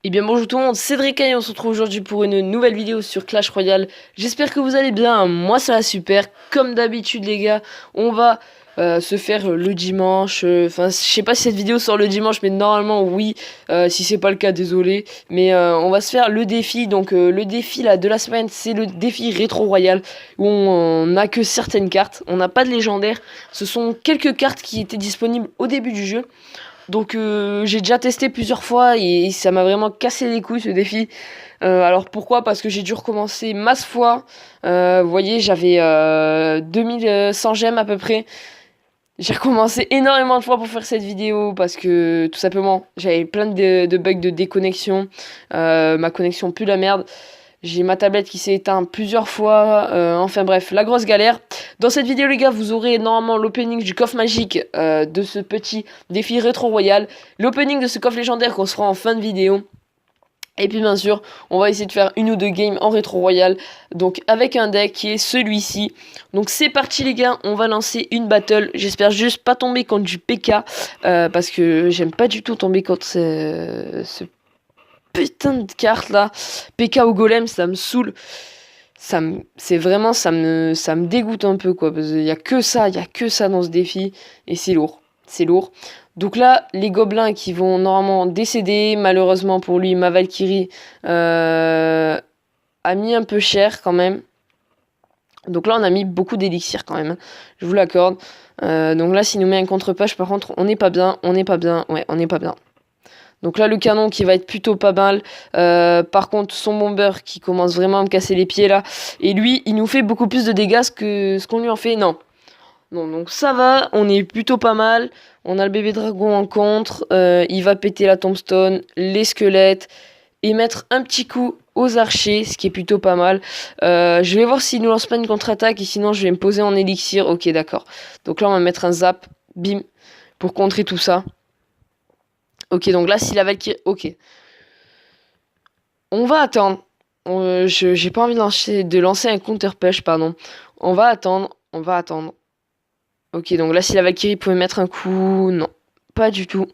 Eh bien bonjour tout le monde, c'est Dreka et on se retrouve aujourd'hui pour une nouvelle vidéo sur Clash Royale. J'espère que vous allez bien, moi ça va super. Comme d'habitude les gars, on va se faire le dimanche. Enfin je sais pas si cette vidéo sort le dimanche, mais normalement oui. Si c'est pas le cas, désolé. Mais on va se faire le défi. Donc le défi là de la semaine, c'est le défi Rétro Royale, où on n'a que certaines cartes. On n'a pas de légendaire. Ce sont quelques cartes qui étaient disponibles au début du jeu. Donc j'ai déjà testé plusieurs fois et ça m'a vraiment cassé les couilles ce défi. Alors pourquoi? Parce que j'ai dû recommencer masse fois. Vous voyez, j'avais 2100 gemmes à peu près. J'ai recommencé énormément de fois pour faire cette vidéo parce que tout simplement j'avais plein de bugs de déconnexion. Ma connexion pue la merde. J'ai ma tablette qui s'est éteinte plusieurs fois. Enfin bref, la grosse galère. Dans cette vidéo les gars, vous aurez normalement l'opening du coffre magique de ce petit défi rétro royal. L'opening de ce coffre légendaire qu'on se fera en fin de vidéo. Et puis bien sûr, on va essayer de faire une ou deux games en rétro royal. Donc avec un deck qui est celui-ci. Donc c'est parti les gars, on va lancer une battle. J'espère juste pas tomber contre du PK. Parce que j'aime pas du tout tomber contre ce putain de carte là. PK ou golem, ça me saoule. C'est vraiment, ça me dégoûte un peu quoi. Parce qu'il y a que ça dans ce défi. Et c'est lourd. C'est lourd. Donc là, les gobelins qui vont normalement décéder, malheureusement pour lui, ma Valkyrie a mis un peu cher quand même. Donc là, on a mis beaucoup d'élixir quand même, je vous l'accorde. Donc là, s'il nous met un contre-push, par contre, on n'est pas bien, ouais, on n'est pas bien. Donc là, le canon qui va être plutôt pas mal. Par contre, son bomber qui commence vraiment à me casser les pieds là. Et lui, il nous fait beaucoup plus de dégâts que ce qu'on lui en fait. Non, donc ça va, on est plutôt pas mal. On a le bébé dragon en contre. Il va péter la tombstone, les squelettes et mettre un petit coup aux archers, ce qui est plutôt pas mal. Je vais voir s'il nous lance pas une contre-attaque et sinon je vais me poser en élixir. Ok, d'accord. Donc là, on va mettre un zap, bim, pour contrer tout ça. Ok, donc là, si la Valkyrie... Ok. On va attendre. J'ai pas envie de lancer un counter-push, pardon. On va attendre. Ok, donc là, si la Valkyrie pouvait mettre un coup... Non, pas du tout.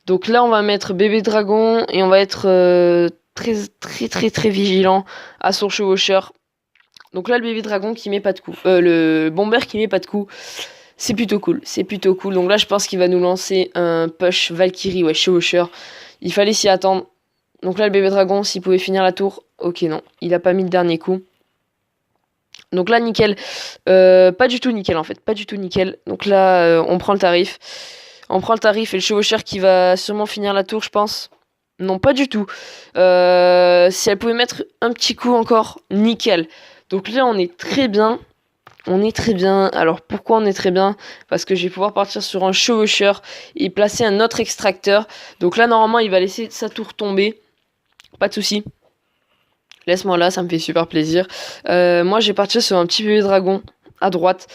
Donc là, on va mettre bébé dragon et on va être très vigilant à son chevaucheur. Donc là, le bébé dragon qui met pas de coup. Le bomber qui met pas de coup. C'est plutôt cool. Donc là, je pense qu'il va nous lancer un push Valkyrie, ouais, chevaucheur. Il fallait s'y attendre. Donc là, le bébé dragon, s'il pouvait finir la tour. Ok, non, il a pas mis le dernier coup. Donc là, nickel. Pas du tout nickel, en fait. Pas du tout nickel. Donc là, on prend le tarif. Et le chevaucheur qui va sûrement finir la tour, je pense. Non, pas du tout. Si elle pouvait mettre un petit coup encore, nickel. Donc là, on est très bien. Alors pourquoi on est très bien? Parce que je vais pouvoir partir sur un chevaucheur et placer un autre extracteur. Donc là, normalement, il va laisser sa tour tomber. Pas de souci. Laisse-moi là, ça me fait super plaisir. Moi, j'ai parti sur un petit bébé dragon à droite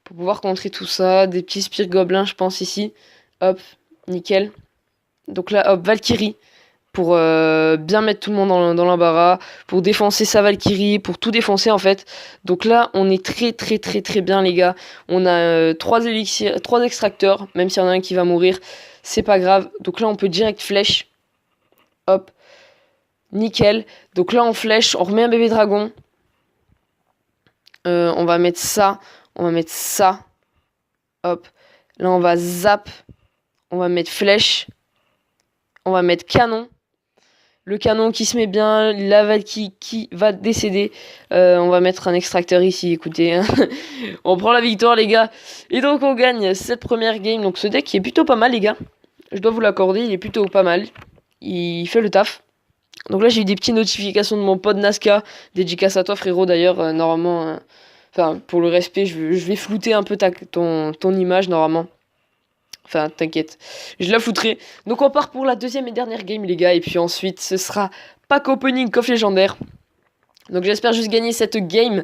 pour pouvoir contrer tout ça. Des petits spires gobelins, je pense, ici. Hop, nickel. Donc là, hop, Valkyrie pour bien mettre tout le monde dans l'embarras, pour défoncer sa Valkyrie, pour tout défoncer en fait. Donc là, on est très bien les gars. On a 3 élixirs, 3 extracteurs, même s'il y en a un qui va mourir, c'est pas grave. Donc là, on peut direct flèche. Hop. Nickel. Donc là, on flèche, on remet un bébé dragon. On va mettre ça. Hop. Là, on va zap. On va mettre flèche. On va mettre canon. Le canon qui se met bien. La Valkyrie qui va décéder. On va mettre un extracteur ici, écoutez. Hein. On prend la victoire, les gars. Et donc, on gagne cette première game. Donc, ce deck qui est plutôt pas mal, les gars. Je dois vous l'accorder, il est plutôt pas mal. Il fait le taf. Donc là, j'ai eu des petites notifications de mon pote Nazca. Dédicace à toi, frérot, d'ailleurs. Normalement, enfin, pour le respect, je vais flouter un peu ton image, normalement. Enfin, t'inquiète. Je la flouterai. Donc, on part pour la deuxième et dernière game, les gars. Et puis ensuite, ce sera pack opening coffre légendaire. Donc, j'espère juste gagner cette game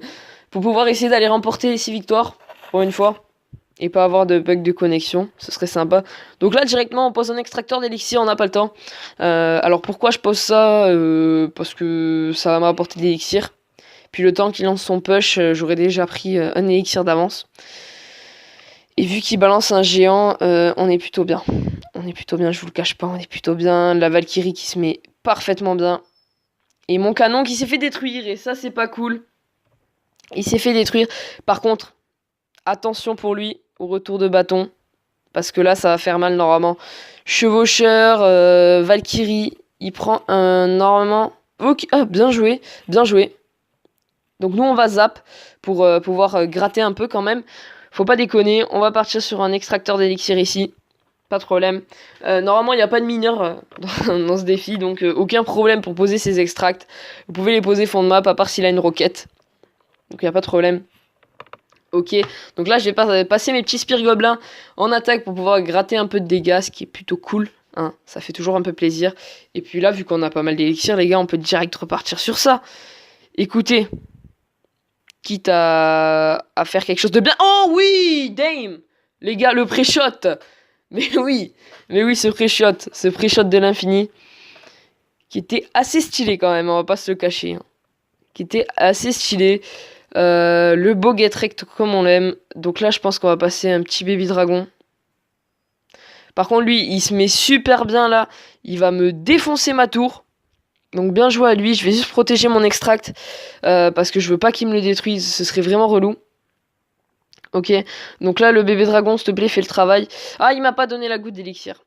pour pouvoir essayer d'aller remporter les 6 victoires. Pour une fois. Et pas avoir de bug de connexion, ce serait sympa. Donc là, directement, on pose un extracteur d'élixir, on n'a pas le temps. Alors pourquoi je pose ça? Parce que ça va me rapporter de l'élixir. Puis le temps qu'il lance son push, j'aurais déjà pris un élixir d'avance. Et vu qu'il balance un géant, on est plutôt bien. Je vous le cache pas, on est plutôt bien. La Valkyrie qui se met parfaitement bien. Et mon canon qui s'est fait détruire, et ça c'est pas cool. Il s'est fait détruire. Par contre, attention pour lui au retour de bâton. Parce que là, ça va faire mal normalement. Chevaucheur, Valkyrie. Il prend un normalement... Ok, ah, bien joué, bien joué. Donc nous, on va zap pour pouvoir gratter un peu quand même. Faut pas déconner, on va partir sur un extracteur d'élixir ici. Pas de problème. Normalement, il n'y a pas de mineur dans ce défi, donc aucun problème pour poser ces extracts. Vous pouvez les poser fond de map, à part s'il a une roquette. Donc il n'y a pas de problème. Ok, donc là je vais passer mes petits spires gobelins en attaque pour pouvoir gratter un peu de dégâts, ce qui est plutôt cool. Hein, ça fait toujours un peu plaisir. Et puis là, vu qu'on a pas mal d'élixir, les gars, on peut direct repartir sur ça. Écoutez, quitte à faire quelque chose de bien... Oh oui, Dame. Les gars, le pré-shot. Mais oui, ce pré-shot de l'infini, qui était assez stylé quand même, on va pas se le cacher. Hein. Qui était assez stylé. Le beau get rect comme on l'aime. Donc là, je pense qu'on va passer un petit baby dragon. Par contre, lui, il se met super bien là. Il va me défoncer ma tour. Donc bien joué à lui. Je vais juste protéger mon extract. Parce que je veux pas qu'il me le détruise. Ce serait vraiment relou. Ok, donc là le bébé dragon, s'il te plaît, fais le travail. Ah, il m'a pas donné la goutte d'élixir.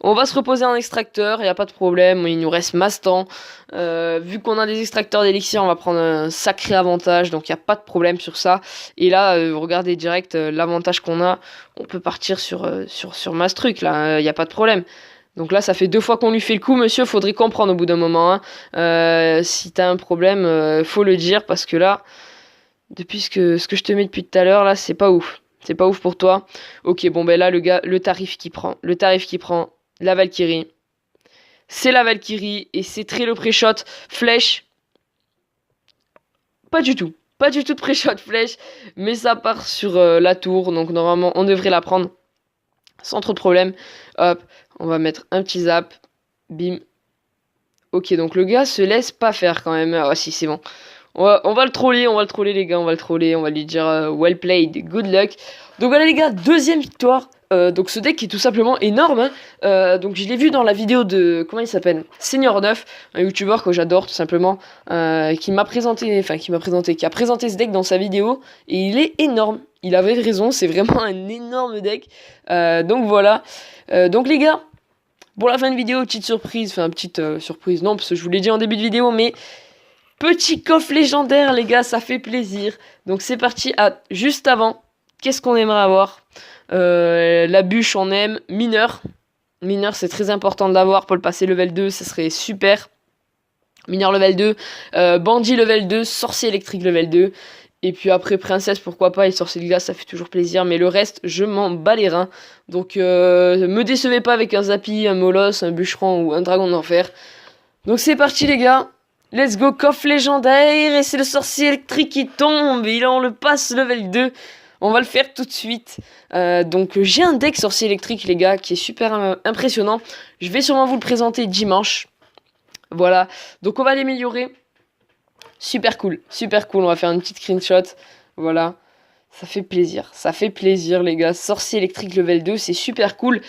On va se reposer en extracteur, il y a pas de problème. Il nous reste masse temps. Vu qu'on a des extracteurs d'élixir, on va prendre un sacré avantage. Donc il n'y a pas de problème sur ça. Et là, regardez direct l'avantage qu'on a. On peut partir sur masse truc, là, il n'y a pas de problème. Donc là, ça fait 2 fois qu'on lui fait le coup, monsieur. Faudrait comprendre au bout d'un moment. Hein. Si t'as un problème, faut le dire, parce que là... Depuis ce que je te mets depuis tout à l'heure, là, c'est pas ouf. C'est pas ouf pour toi. Ok, bon, ben là, le gars, le tarif qu'il prend, la Valkyrie. C'est la Valkyrie, et c'est très le pré-shot. Flèche. Pas du tout. Pas du tout de pré-shot flèche, mais ça part sur la tour, donc normalement, on devrait la prendre sans trop de problème. Hop, on va mettre un petit zap. Bim. Ok, donc le gars se laisse pas faire quand même. Ah, si, c'est bon. On va le troller les gars, on va lui dire well played, good luck. Donc voilà les gars, 2e victoire. Donc ce deck est tout simplement énorme. Hein. Donc je l'ai vu dans la vidéo de, comment il s'appelle, Senior 9, un youtubeur que j'adore tout simplement, qui a présenté ce deck dans sa vidéo. Et il est énorme, il avait raison, c'est vraiment un énorme deck. Donc voilà, donc les gars, pour la fin de vidéo, petite surprise, surprise, non, parce que je vous l'ai dit en début de vidéo, mais... Petit coffre légendaire, les gars, ça fait plaisir. Donc c'est parti. Juste avant, qu'est-ce qu'on aimerait avoir? La bûche, on aime. Mineur, c'est très important de l'avoir pour le passer level 2, ça serait super. Mineur level 2, bandit level 2, sorcier électrique level 2. Et puis après, princesse, pourquoi pas, et sorcier de glace, ça fait toujours plaisir. Mais le reste, je m'en bats les reins. Donc me décevez pas avec un Zappy, un Molosse, un bûcheron ou un dragon d'enfer. Donc c'est parti les gars. Let's go, coffre légendaire, et c'est le sorcier électrique qui tombe, et là on le passe level 2, on va le faire tout de suite. Donc j'ai un deck sorcier électrique les gars, qui est super impressionnant, je vais sûrement vous le présenter dimanche. Voilà, donc on va l'améliorer, super cool, on va faire une petite screenshot, voilà. Ça fait plaisir les gars, sorcier électrique level 2, c'est super cool.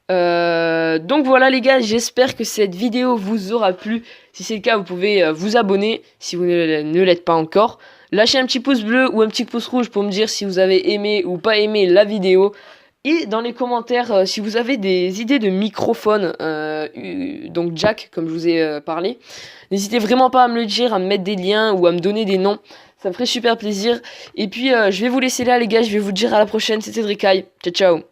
Donc voilà les gars, j'espère que cette vidéo vous aura plu. Si c'est le cas, vous pouvez vous abonner si vous ne l'êtes pas encore. Lâchez un petit pouce bleu ou un petit pouce rouge pour me dire si vous avez aimé ou pas aimé la vidéo. Et dans les commentaires, si vous avez des idées de microphone, donc jack comme je vous ai parlé, n'hésitez vraiment pas à me le dire, à me mettre des liens ou à me donner des noms. Ça me ferait super plaisir. Et puis je vais vous laisser là les gars, je vais vous dire à la prochaine, c'était Drikai. Ciao ciao.